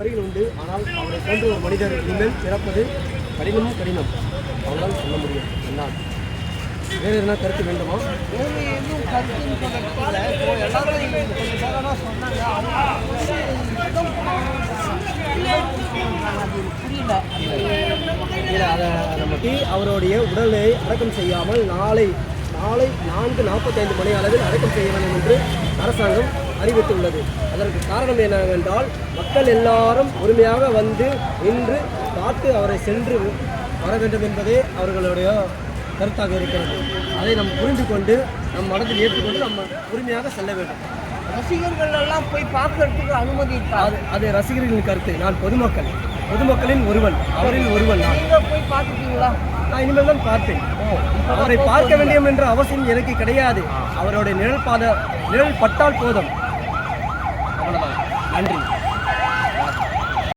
வரிகள் உண்டு. ஆனால் அவரை போன்ற ஒரு மனிதர் இனிமேல் பிறப்பது கடினமும் கடினம். அவங்களால் சொல்ல முடியும். என்னால் வேறு எதனா கருத்து வேண்டுமா? வேறு எதுவும் கருத்துன்னு சொல்ல இப்போ எல்லாரும் கொஞ்சம் பேரெல்லாம் சொன்னாங்க. புரியல இல்லை, அதை பற்றி அவருடைய உடலை அடக்கம் செய்யாமல் நாளை 4:45 மணி அளவில் அடக்கம் செய்ய வேண்டும் என்று அரசாங்கம் அறிவித்துள்ளது. அதற்கு காரணம் என்னவென்றால் மக்கள் எல்லாரும் உரிமையாக வந்து நின்று பார்த்து அவரை சென்று வர வேண்டும் என்பதே அவர்களுடைய கருத்தாக இருக்கிறது. அதை நாம் புரிந்து கொண்டு நம் மனதில் ஏற்றுக்கொண்டு நம்ம உரிமையாக செல்ல வேண்டும். ரசிகர்கள் எல்லாம் போய் பார்க்கறதுக்கு அனுமதி இருக்காது. அது ரசிகர்களின் கருத்து. நான் பொதுமக்களின் ஒருவன், அவரில் ஒருவன். நீங்கள் போய் பார்த்துட்டீங்களா? நான் இனிமேல் தான் பார்ப்பேன். அவரை பார்க்க வேண்டும் என்ற அவசியம் எனக்கு கிடையாது. அவருடைய நிழல் பட்டால் போதும்.